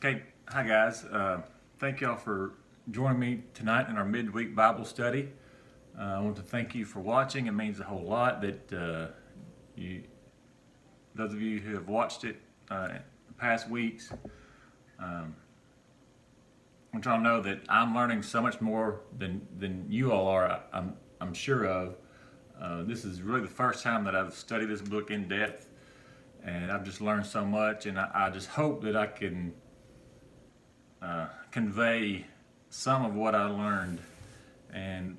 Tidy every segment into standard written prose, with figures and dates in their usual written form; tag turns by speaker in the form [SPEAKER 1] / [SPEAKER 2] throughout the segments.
[SPEAKER 1] Okay, hi guys. Thank y'all for joining me tonight in our midweek Bible study. I want to thank you for watching. It means a whole lot that those of you who have watched it in the past weeks. I want y'all to know that I'm learning so much more than you all are. I'm sure of. This is really the first time that I've studied this book in depth, and I've just learned so much. And I just hope that I can convey some of what I learned. And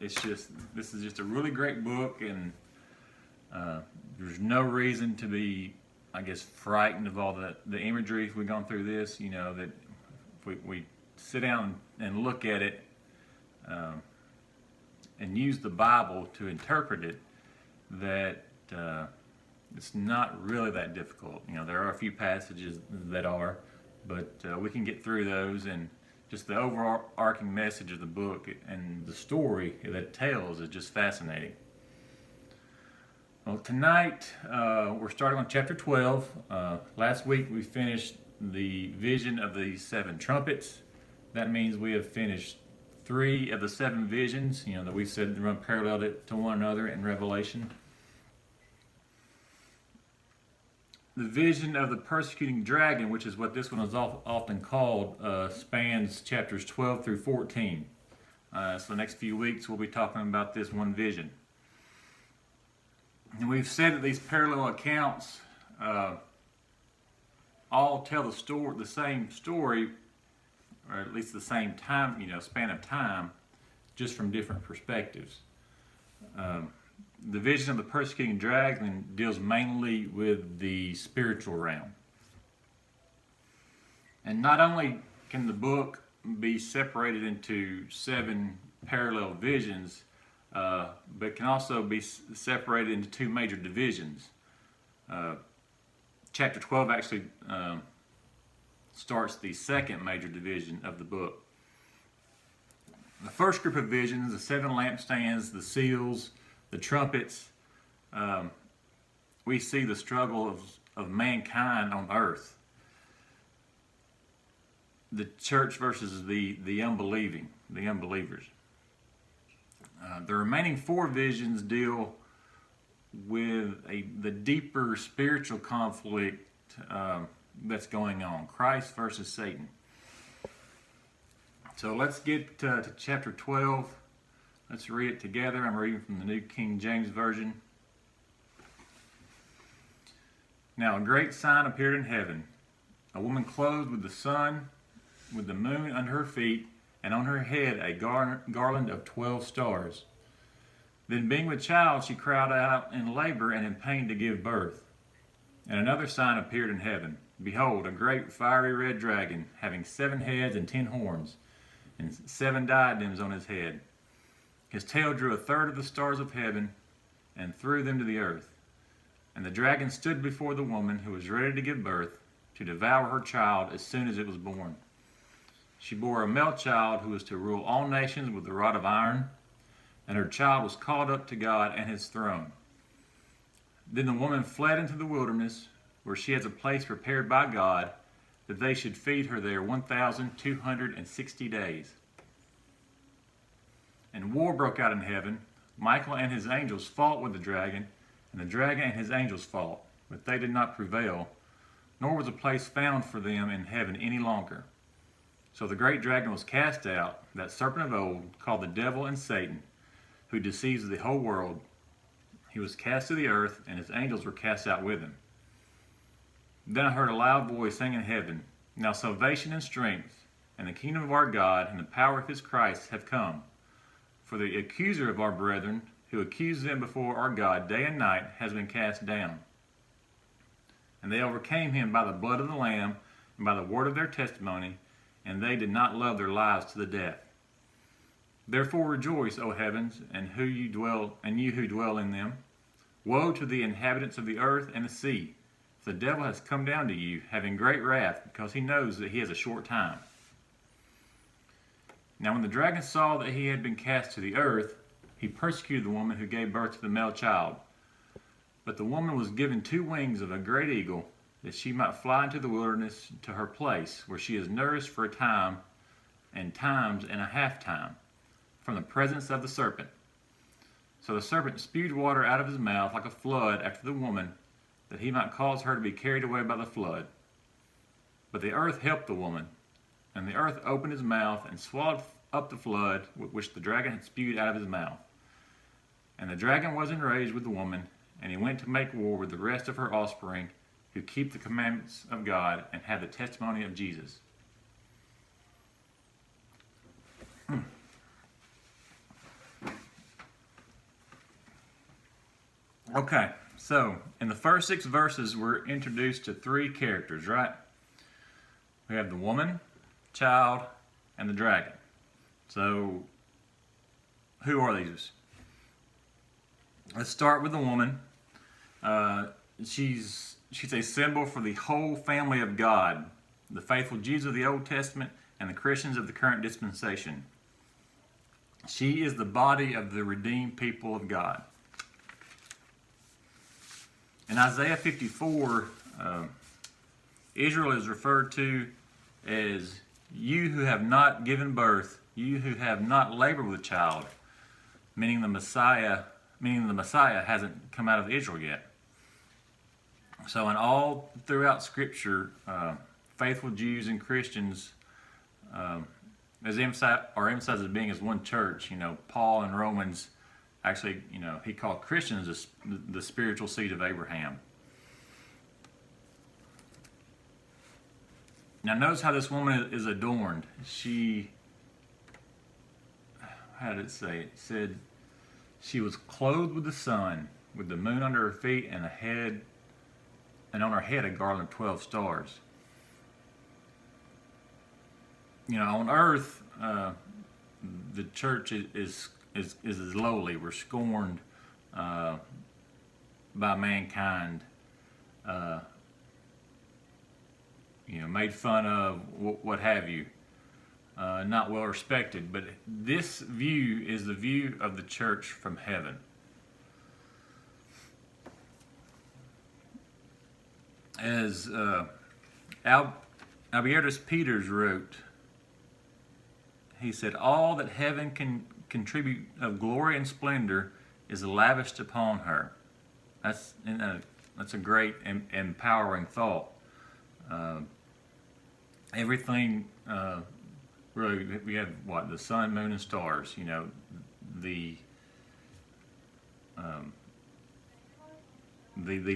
[SPEAKER 1] this is just a really great book, and there's no reason to be, I guess, frightened of all the imagery if we've gone through this. You know, that if we sit down and look at it and use the Bible to interpret it, that it's not really that difficult. You know, there are a few passages that are, but we can get through those, and just the overarching message of the book and the story that it tells is just fascinating. Well, tonight we're starting on chapter 12. Last week we finished the vision of the 7 trumpets. That means we have finished 3 of the 7 visions, you know, that we said run parallel to one another in Revelation. The vision of the persecuting dragon, which is what this one is often called, spans chapters 12 through 14. So the next few weeks we'll be talking about this one vision. And we've said that these parallel accounts all tell the same story, or at least the same time, span of time, just from different perspectives. The vision of the persecuting dragon deals mainly with the spiritual realm. And not only can the book be separated into 7 parallel visions, but can also be separated into 2 major divisions. Chapter 12 actually starts the 2nd major division of the book. The first group of visions, the 7 lampstands, the seals, the trumpets, we see the struggle of mankind on earth. The church versus the unbelievers. The remaining 4 visions deal with the deeper spiritual conflict that's going on, Christ versus Satan. So let's get to chapter 12. Let's read it together. I'm reading from the New King James Version. Now a great sign appeared in heaven, a woman clothed with the sun, with the moon under her feet, and on her head a garland of 12 stars. Then being with child, she cried out in labor and in pain to give birth. And another sign appeared in heaven. Behold, a great fiery red dragon, having 7 heads and 10 horns, and 7 diadems on his head. His tail drew a third of the stars of heaven and threw them to the earth. And the dragon stood before the woman who was ready to give birth, to devour her child as soon as it was born. She bore a male child who was to rule all nations with a rod of iron, and her child was caught up to God and his throne. Then the woman fled into the wilderness, where she has a place prepared by God, that they should feed her there 1,260 days. And war broke out in heaven. Michael and his angels fought with the dragon, and the dragon and his angels fought, but they did not prevail, nor was a place found for them in heaven any longer. So the great dragon was cast out, that serpent of old, called the devil and Satan, who deceives the whole world. He was cast to the earth, and his angels were cast out with him. Then I heard a loud voice saying in heaven, Now salvation and strength, and the kingdom of our God, and the power of his Christ have come. For the accuser of our brethren, who accused them before our God day and night, has been cast down. And they overcame him by the blood of the Lamb, and by the word of their testimony, and they did not love their lives to the death. Therefore rejoice, O heavens, and you who dwell in them. Woe to the inhabitants of the earth and the sea, for the devil has come down to you, having great wrath, because he knows that he has a short time. Now when the dragon saw that he had been cast to the earth, he persecuted the woman who gave birth to the male child. But the woman was given 2 wings of a great eagle, that she might fly into the wilderness to her place, where she is nourished for a time and times and a half time from the presence of the serpent. So the serpent spewed water out of his mouth like a flood after the woman, that he might cause her to be carried away by the flood. But the earth helped the woman, and the earth opened his mouth and swallowed up the flood which the dragon had spewed out of his mouth. And the dragon was enraged with the woman, and he went to make war with the rest of her offspring, who keep the commandments of God and have the testimony of Jesus. Okay, so in the first 6 verses, we're introduced to 3 characters, right? We have the woman, child, and the dragon. So, who are these? Let's start with the woman. She's a symbol for the whole family of God, the faithful Jews of the Old Testament and the Christians of the current dispensation. She is the body of the redeemed people of God. In Isaiah 54, Israel is referred to as you who have not given birth, you who have not labored with a child, meaning the Messiah hasn't come out of Israel yet. So in all throughout Scripture, faithful Jews and Christians are emphasized as being as one church. Paul in Romans actually, he called Christians the spiritual seed of Abraham. Now notice how this woman is adorned. How did it say? It said she was clothed with the sun, with the moon under her feet, and on her head a garland of 12 stars. On earth, the church is lowly. We're scorned by mankind, made fun of, what have you, not well respected. But this view is the view of the church from heaven. As Albertus Peters wrote, he said, all that heaven can contribute of glory and splendor is lavished upon her. That's a great and empowering thought. Everything, really, we have the sun, moon, and stars. The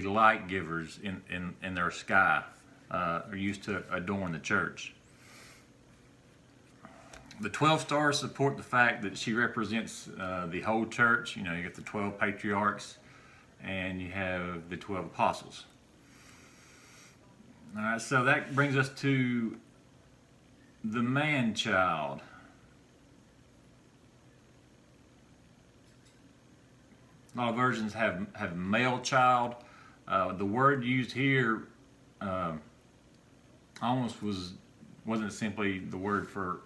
[SPEAKER 1] light givers in their sky are used to adorn the church. The 12 stars support the fact that she represents the whole church. You got the 12 patriarchs, and you have the 12 apostles. All right, so that brings us to the man-child. A lot of versions have male child. The word used here almost wasn't simply the word for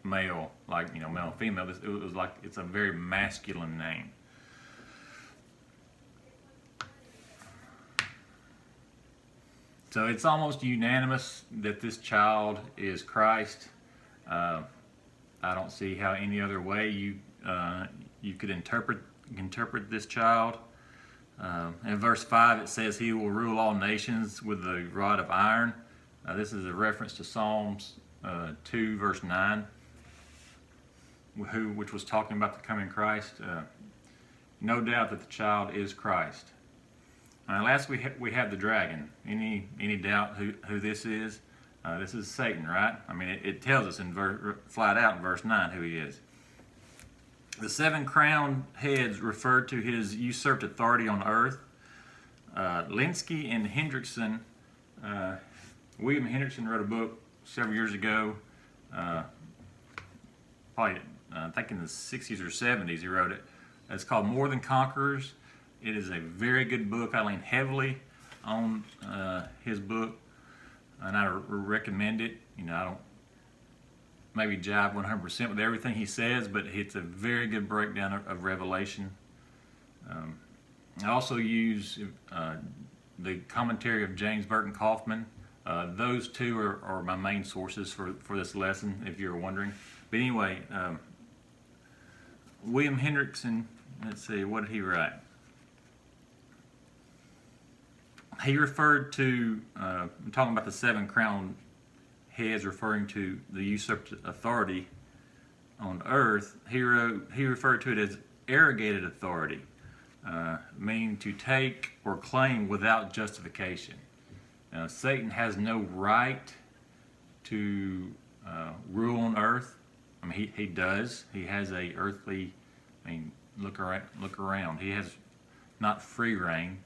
[SPEAKER 1] male, like male and female. It was like it's a very masculine name. So it's almost unanimous that this child is Christ. I don't see how any other way you could interpret this child. In verse 5 it says he will rule all nations with a rod of iron. This is a reference to Psalms 2 verse 9, which was talking about the coming Christ. No doubt that the child is Christ. Last we have the dragon. Any doubt who this is? This is Satan, right? It tells us flat out in verse 9 who he is. The 7 crowned heads refer to his usurped authority on earth. Lenski and Hendrickson, William Hendrickson wrote a book several years ago, probably I think in the 60s or 70s he wrote it. It's called More Than Conquerors. It is a very good book. I lean heavily on his book, and I recommend it. I don't maybe jive 100% with everything he says, but it's a very good breakdown of Revelation. I also use the commentary of James Burton Kaufman. Those two are my main sources for this lesson, if you're wondering. But anyway, William Hendrickson, let's see, what did he write? He referred to, talking about the 7 crowned heads, referring to the usurped authority on earth. He referred to it as arrogated authority, meaning to take or claim without justification. Satan has no right to rule on earth. I mean, he does. He has a earthly. I mean, look around. He has not free reign.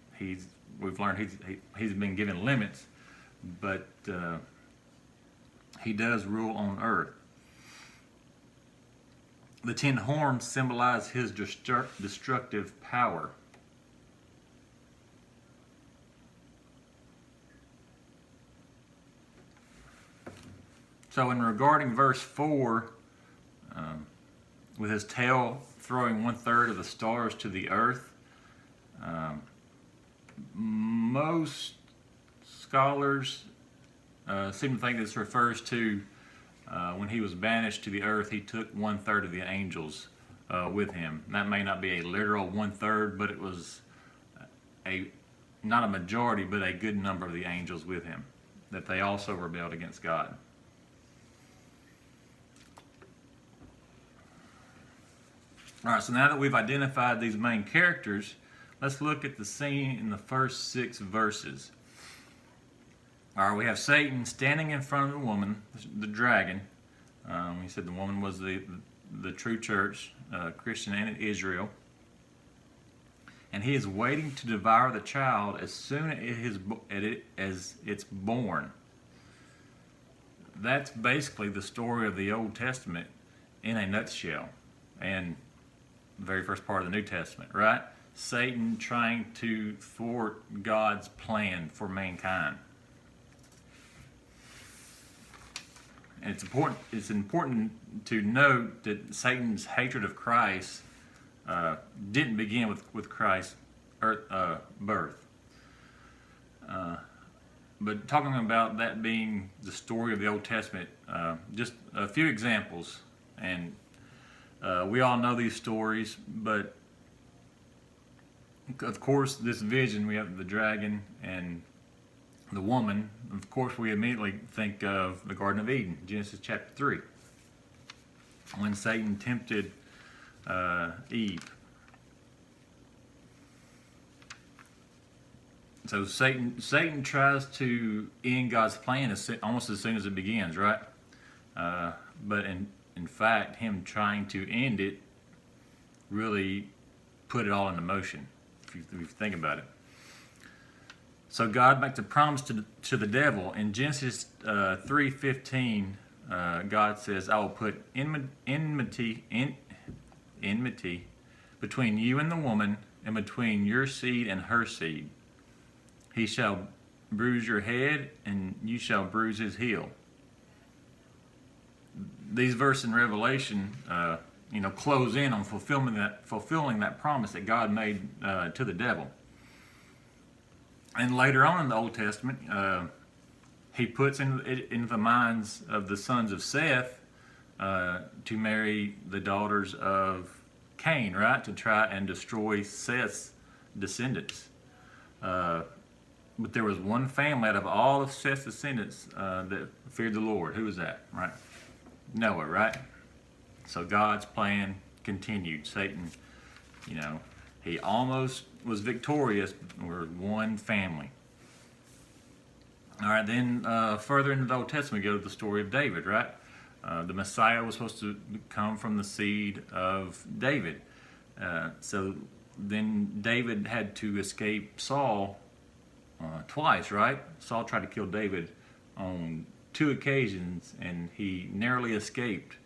[SPEAKER 1] We've learned he's been given limits, but he does rule on earth. The 10 horns symbolize his destructive power. So in regarding verse 4, with his tail throwing 1/3 of the stars to the earth, most scholars seem to think this refers to when he was banished to the earth, he took 1/3 of the angels with him. That may not be a literal 1/3, but it was not a majority, but a good number of the angels with him, that they also rebelled against God. All right, so now that we've identified these main characters, let's look at the scene in the first 6 verses. All right, we have Satan standing in front of the woman, the dragon. He said the woman was the true church, Christian and Israel. And he is waiting to devour the child as soon as it's born. That's basically the story of the Old Testament in a nutshell. And the very first part of the New Testament, right? Satan trying to thwart God's plan for mankind. And it's important to note that Satan's hatred of Christ didn't begin with Christ's birth. But talking about that being the story of the Old Testament, just a few examples, and we all know these stories, but of course this vision, we have the dragon and the woman. Of course we immediately think of the Garden of Eden, Genesis chapter 3, when Satan tempted Eve. So Satan tries to end God's plan almost as soon as it begins, right? But in fact, him trying to end it really put it all into motion, if you think about it. So God makes a promise to the devil. In Genesis 3:15, God says, I will put enmity between you and the woman, and between your seed and her seed. He shall bruise your head, and you shall bruise his heel. These verses in Revelation, close in on fulfilling that promise that God made to the devil. And later on in the Old Testament, he puts into the minds of the sons of Seth to marry the daughters of Cain, right? To try and destroy Seth's descendants. But there was one family out of all of Seth's descendants that feared the Lord. Who was that, right? Noah, right? So God's plan continued. Satan, he almost was victorious, but we're one family. All right, then further into the Old Testament, we go to the story of David, right? The Messiah was supposed to come from the seed of David. So then David had to escape Saul twice, right? Saul tried to kill David on 2 occasions, and he narrowly escaped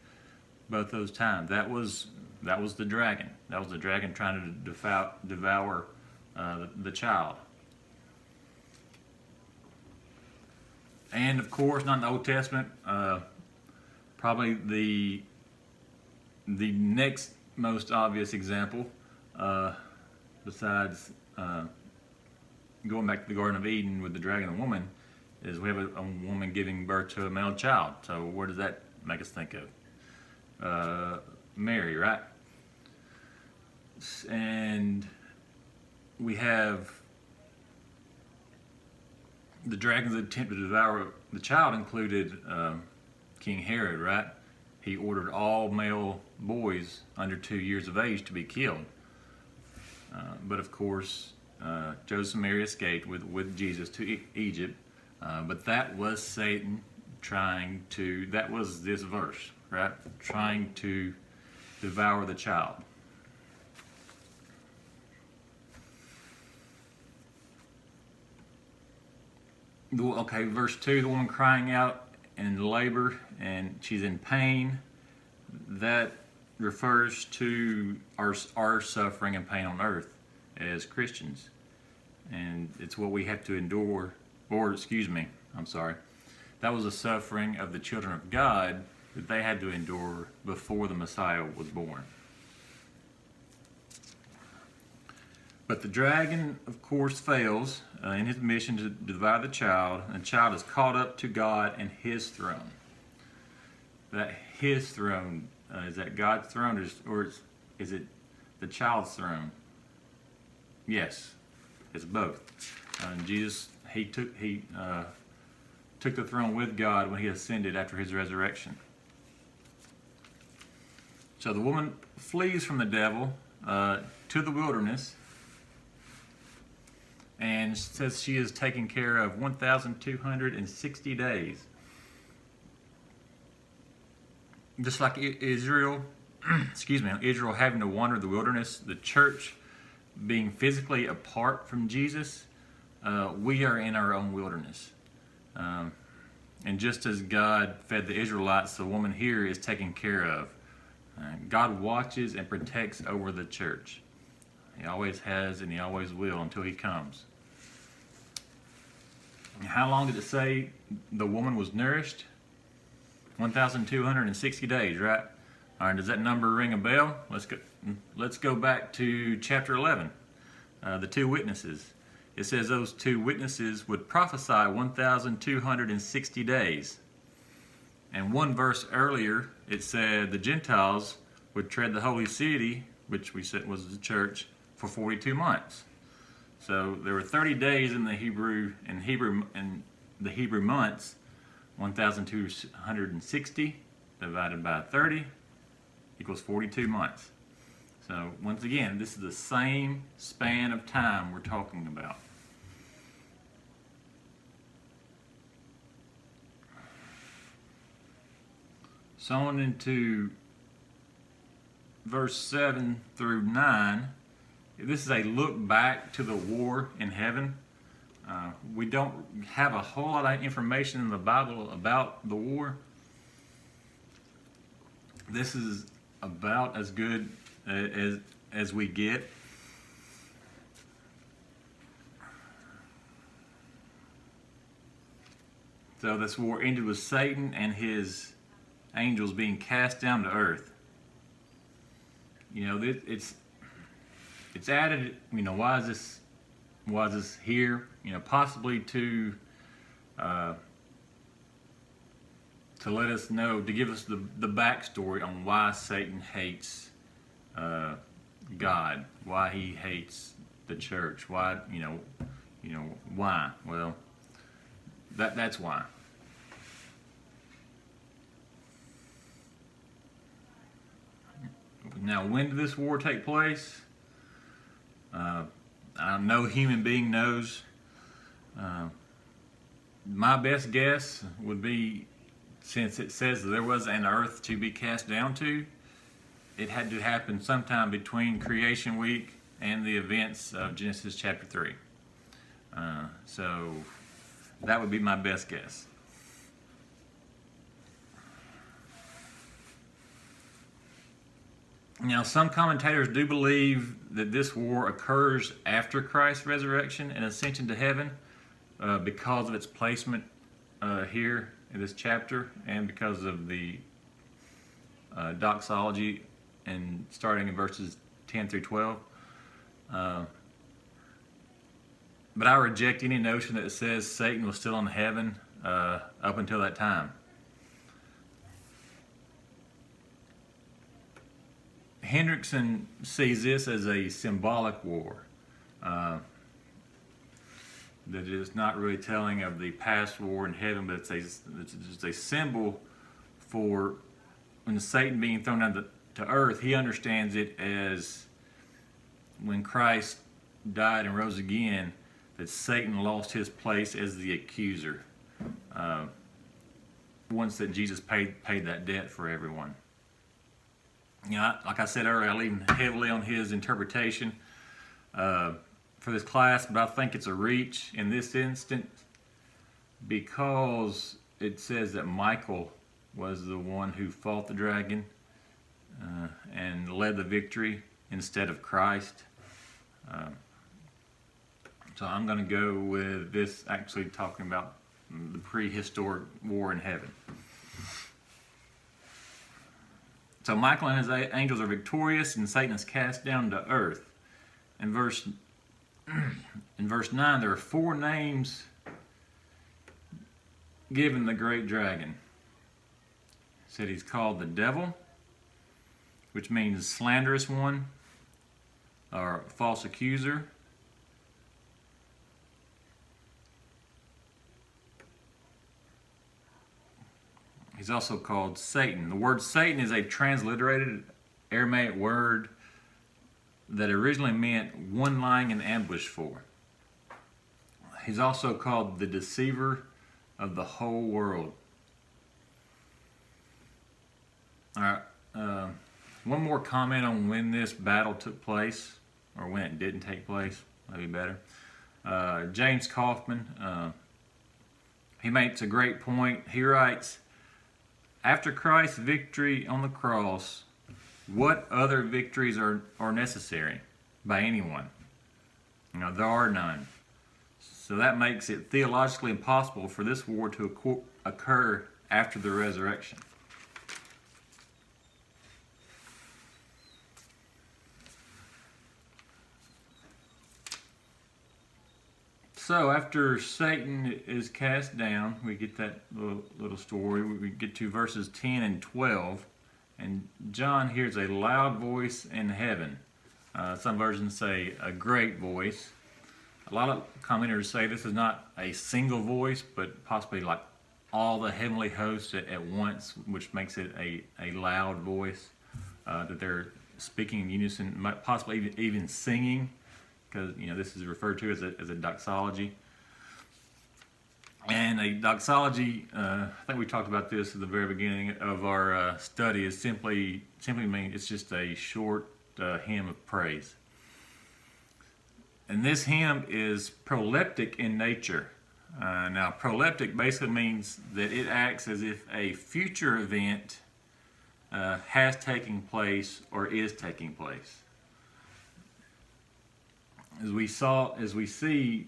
[SPEAKER 1] both those times. That was the dragon. That was the dragon trying to devour the child. And of course, not in the Old Testament, probably the next most obvious example, besides going back to the Garden of Eden with the dragon and the woman, is we have a woman giving birth to a male child. So where does that make us think of? Mary, right? And we have the dragon's attempt to devour the child included King Herod, right? He ordered all male boys under 2 years of age to be killed. But of course, Joseph and Mary escaped with Jesus to Egypt. But that was Satan that was this verse, right? Trying to devour the child. Okay, verse 2, the woman crying out in labor and she's in pain. That refers to our suffering and pain on earth as Christians. And it's what we have to endure, that was the suffering of the children of God that they had to endure before the Messiah was born. But the dragon, of course, fails in his mission to devour the child, and the child is caught up to God and his throne. That his throne, is that God's throne, or is it the child's throne? Yes, it's both. And Jesus, he took the throne with God when he ascended after his resurrection. So the woman flees from the devil to the wilderness, and says she is taking care of 1,260 days. Just like Israel, Israel having to wander the wilderness, the church being physically apart from Jesus, we are in our own wilderness. And just as God fed the Israelites, the woman here is taken care of. God watches and protects over the church. He always has and he always will until he comes. And how long did it say the woman was nourished? 1,260 days, right? All right, does that number ring a bell? Let's go back to chapter 11, the two witnesses. It says those two witnesses would prophesy 1,260 days. And one verse earlier, it said the Gentiles would tread the holy city, which we said was the church, for 42 months. So there were 30 days in the Hebrew months. 1,260 divided by 30 equals 42 months. So once again, this is the same span of time we're talking about. So on into verse 7 through 9, this is a look back to the war in heaven. We don't have a whole lot of information in the Bible about the war. This is about as good as we get. So this war ended with Satan and his angels being cast down to earth. It's added, why is this here? Possibly to let us know, to give us the backstory on why Satan hates God, why he hates the church, why, why? Well, that's why. Now, when did this war take place? No human being knows. My best guess would be, since it says that there was an earth to be cast down to, it had to happen sometime between Creation Week and the events of Genesis chapter 3. So that would be my best guess. Now, some commentators do believe that this war occurs after Christ's resurrection and ascension to heaven because of its placement here in this chapter and because of the doxology and starting in verses 10 through 12. But I reject any notion that says Satan was still in heaven up until that time. Hendrickson sees this as a symbolic war that is not really telling of the past war in heaven, but it's just a symbol for when Satan being thrown down to earth. He understands it as when Christ died and rose again, that Satan lost his place as the accuser once that Jesus paid that debt for everyone. Like I said earlier, I lean heavily on his interpretation for this class, but I think it's a reach in this instance because it says that Michael was the one who fought the dragon and led the victory instead of Christ. So I'm going to go with this actually talking about the prehistoric war in heaven. So Michael and his angels are victorious, and Satan is cast down to earth. In verse 9, there are 4 names given the great dragon. It said he's called the devil, which means slanderous one, or false accuser. He's also called Satan. The word Satan is a transliterated Aramaic word that originally meant one lying in ambush for. He's also called the deceiver of the whole world. All right. One more comment on when this battle took place, or when it didn't take place. Maybe better. James Kaufman, he makes a great point. He writes, after Christ's victory on the cross, what other victories are necessary by anyone? There are none. So that makes it theologically impossible for this war to occur after the resurrection. So after Satan is cast down, we get that little story. We get to verses 10 and 12, and John hears a loud voice in heaven. Some versions say a great voice. A lot of commentators say this is not a single voice, but possibly like all the heavenly hosts at once, which makes it a loud voice, that they're speaking in unison, possibly even singing, because this is referred to as a doxology. And a doxology, I think we talked about this at the very beginning of our study, is simply mean it's just a short hymn of praise. And this hymn is proleptic in nature. Now, proleptic basically means that it acts as if a future event has taken place or is taking place. As we see,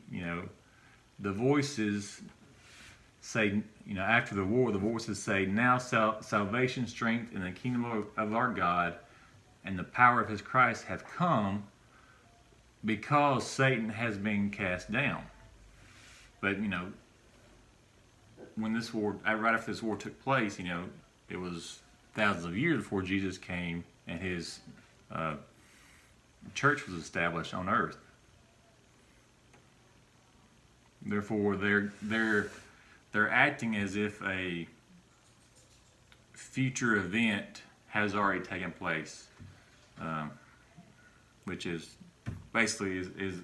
[SPEAKER 1] the voices say, after the war, the voices say, now salvation, strength, and the kingdom of our God and the power of his Christ have come, because Satan has been cast down. But, when this war, right after this war took place, it was thousands of years before Jesus came and his church was established on earth. Therefore, they're acting as if a future event has already taken place, which is basically is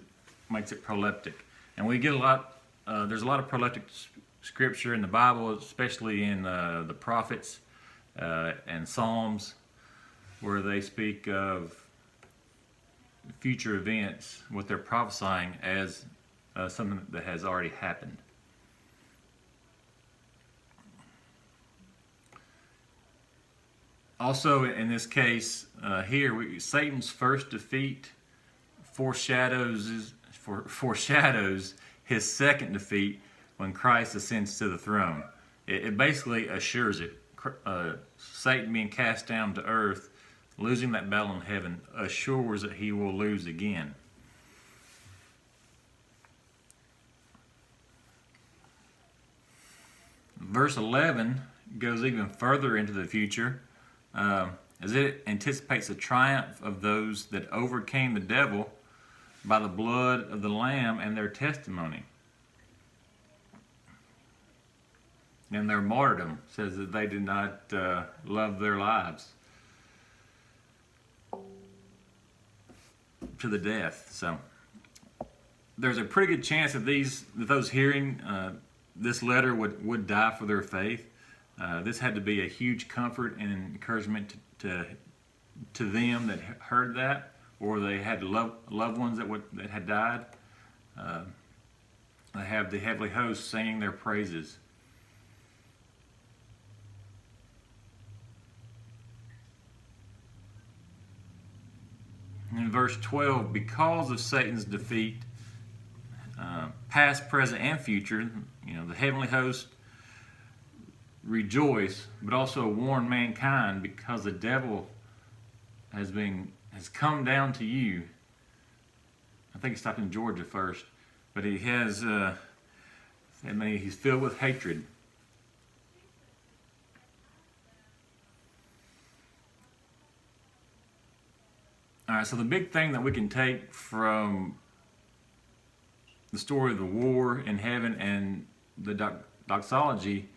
[SPEAKER 1] makes it proleptic. And we get a lot. There's a lot of proleptic scripture in the Bible, especially in the prophets and Psalms, where they speak of future events, what they're prophesying as something that has already happened. Also, in this case, Satan's first defeat foreshadows his second defeat when Christ ascends to the throne. It basically assures it. Satan being cast down to earth, losing that battle in heaven, assures that he will lose again. Verse 11 goes even further into the future, as it anticipates the triumph of those that overcame the devil by the blood of the Lamb and their testimony. And their martyrdom says that they did not love their lives to the death. So there's a pretty good chance that those hearing this letter would die for their faith. This had to be a huge comfort and encouragement to them that heard that, or they had loved ones that had died. They have the heavenly host singing their praises. In verse 12, because of Satan's defeat, past, present, and future, the heavenly host rejoice, but also warn mankind, because the devil has come down to you. I think he stopped in Georgia first, but he has. He's filled with hatred. All right, so the big thing that we can take from the story of the war in heaven and the doxology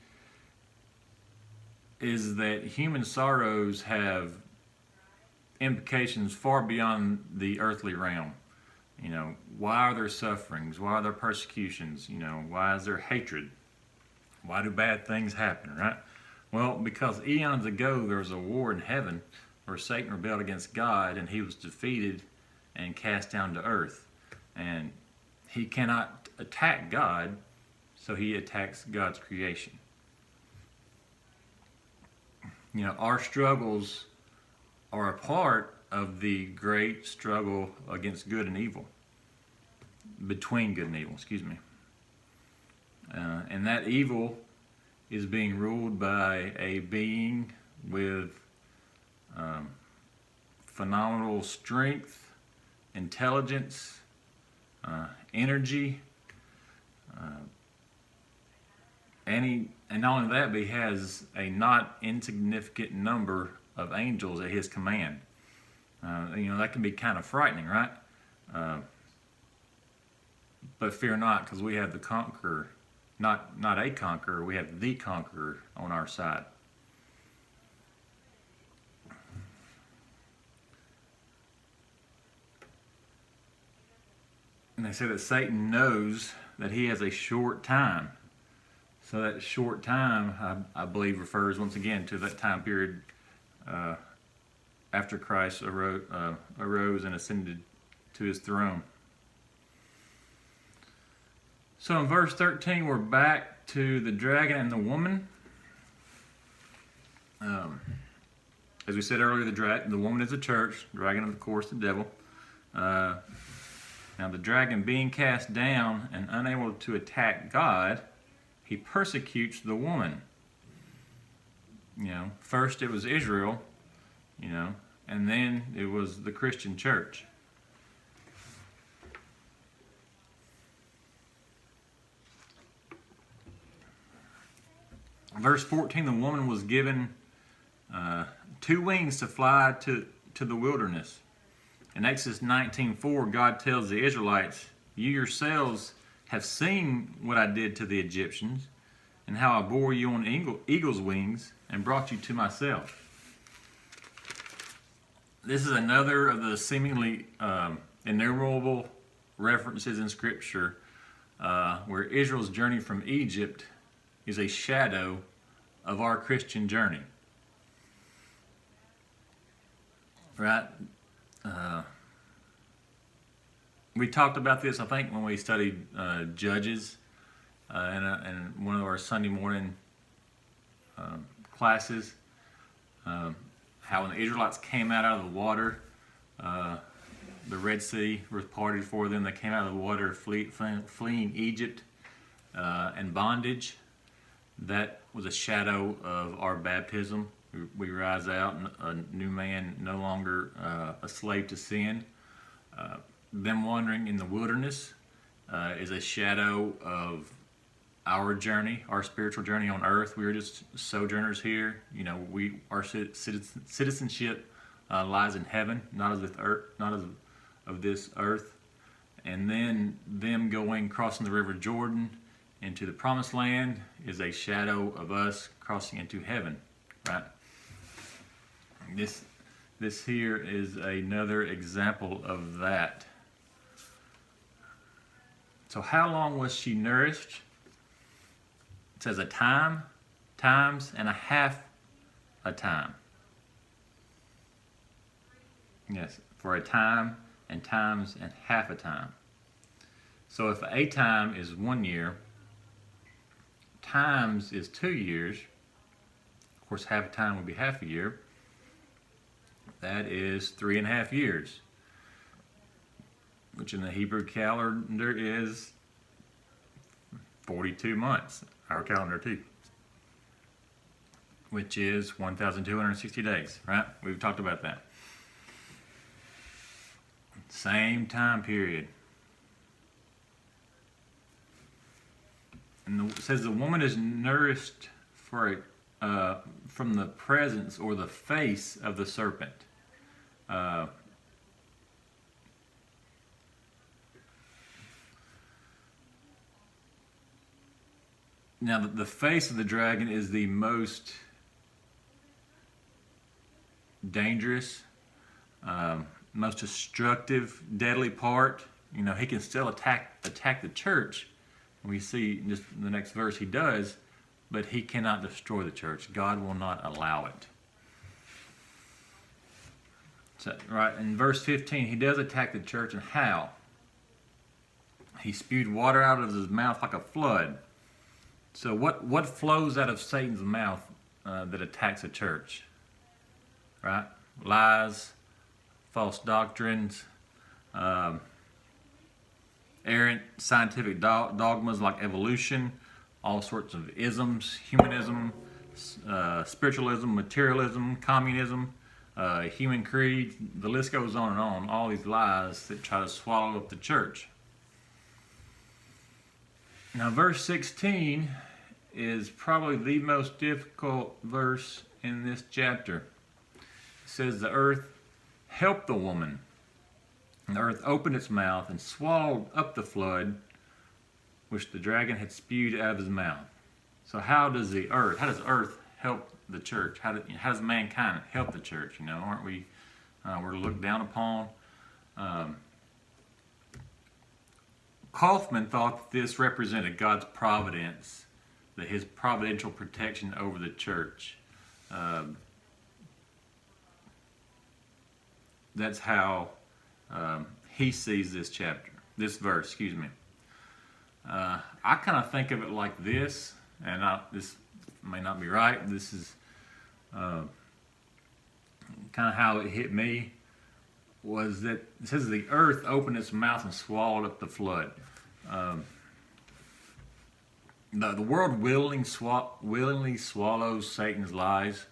[SPEAKER 1] is that human sorrows have implications far beyond the earthly realm. Why are there sufferings? Why are there persecutions? Why is there hatred? Why do bad things happen, right? Well, because eons ago there was a war in heaven where Satan rebelled against God and he was defeated and cast down to earth. And he cannot attack God, so he attacks God's creation. Our struggles are a part of the great struggle against good and evil, between good and evil, excuse me. And that evil is being ruled by a being with phenomenal strength, intelligence, energy, and not only that, but he has a not insignificant number of angels at his command. That can be kind of frightening, right? But fear not, because we have the conqueror, not a conqueror, we have the conqueror on our side. And they say that Satan knows that he has a short time. So that short time, I believe, refers once again to that time period after Christ arose and ascended to his throne. So in verse 13, we're back to the dragon and the woman. As we said earlier, the woman is the church, the dragon, of course, the devil. Now the dragon, being cast down and unable to attack God, he persecutes the woman. First it was Israel, and then it was the Christian church. Verse 14, the woman was given 2 wings to fly to the wilderness. In Exodus 19:4, God tells the Israelites, you yourselves have seen what I did to the Egyptians, and how I bore you on eagle's wings and brought you to myself. This is another of the seemingly innumerable references in Scripture where Israel's journey from Egypt is a shadow of our Christian journey. Right? We talked about this, I think, when we studied Judges in one of our Sunday morning classes. How when the Israelites came out of the water, the Red Sea was parted for them. They came out of the water fleeing Egypt and bondage. That was a shadow of our baptism. We rise out, a new man, no longer a slave to sin. Them wandering in the wilderness is a shadow of our journey, our spiritual journey on earth. We are just sojourners here. Our citizenship lies in heaven, not of this earth, not of this earth. And then them crossing the River Jordan into the Promised Land is a shadow of us crossing into heaven, right? This here is another example of that. So how long was she nourished? It says a time, times, and a half a time. Yes, for a time, and times, and half a time. So if a time is 1 year, times is 2 years, of course half a time would be half a year, that is 3.5 years, which in the Hebrew calendar is 42 months, our calendar too, which is 1,260 days, right? We've talked about that. Same time period. And it says the woman is nourished from the presence or the face of the serpent. Now, the face of the dragon is the most dangerous, most destructive, deadly part. He can still attack the church. We see just in the next verse he does, but he cannot destroy the church. God will not allow it. So, right, in verse 15, he does attack the church, and how? He spewed water out of his mouth like a flood. So what flows out of Satan's mouth that attacks a church? Right? Lies, false doctrines, errant scientific dogmas like evolution, all sorts of isms, humanism, spiritualism, materialism, communism, human creed, the list goes on and on. All these lies that try to swallow up the church. Now, verse 16 is probably the most difficult verse in this chapter. It says, the earth helped the woman. And the earth opened its mouth and swallowed up the flood, which the dragon had spewed out of his mouth. So how does earth help the church? How does mankind help the church? Aren't we, we're looked down upon? Kaufman thought that this represented God's providence, that his providential protection over the church. That's how he sees this verse. I kind of think of it like this, and this may not be right. This is kind of how it hit me. Was that it says the earth opened its mouth and swallowed up the flood. The world willingly swallows Satan's lies,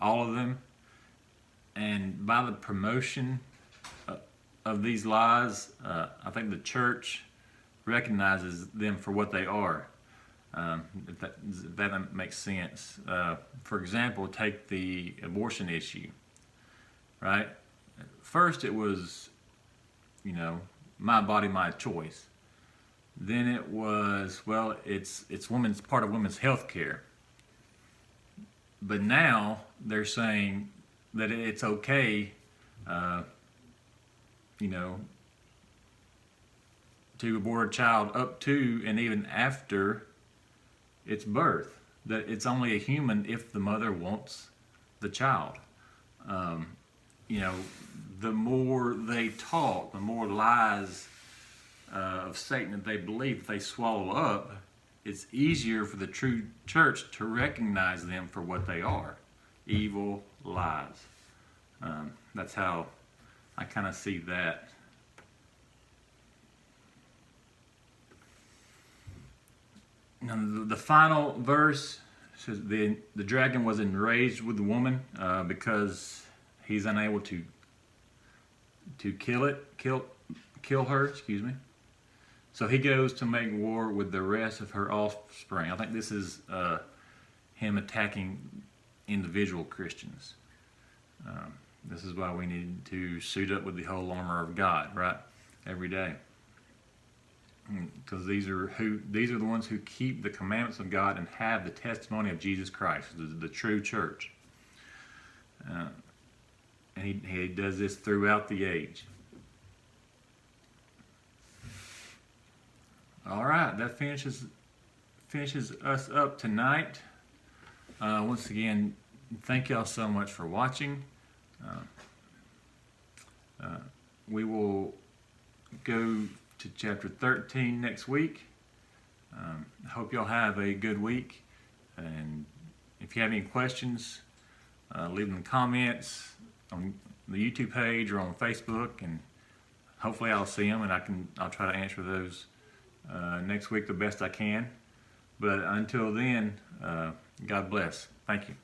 [SPEAKER 1] all of them, and by the promotion of these lies, I think the church recognizes them for what they are. If that makes sense. For example, take the abortion issue, right? First it was, my body, my choice. Then it was, well, it's part of women's health care. But now they're saying that it's okay, to abort a child up to and even after its birth. That it's only a human if the mother wants the child. The more they talk, the more lies of Satan that they believe that they swallow up, it's easier for the true church to recognize them for what they are, evil lies. That's how I kind of see that. Now, the final verse says the dragon was enraged with the woman because he's unable to kill her. So he goes to make war with the rest of her offspring. I think this is him attacking individual Christians. This is why we need to suit up with the whole armor of God, right? Every day. Because these are the ones who keep the commandments of God and have the testimony of Jesus Christ, the true church. And he does this throughout the age. All right, that finishes us up tonight. Once again, thank y'all so much for watching. We will go to chapter 13 next week. I hope y'all have a good week. And if you have any questions, leave them in the comments on the YouTube page or on Facebook, and hopefully I'll see them and I'll try to answer those next week the best I can. But until then, God bless. Thank you.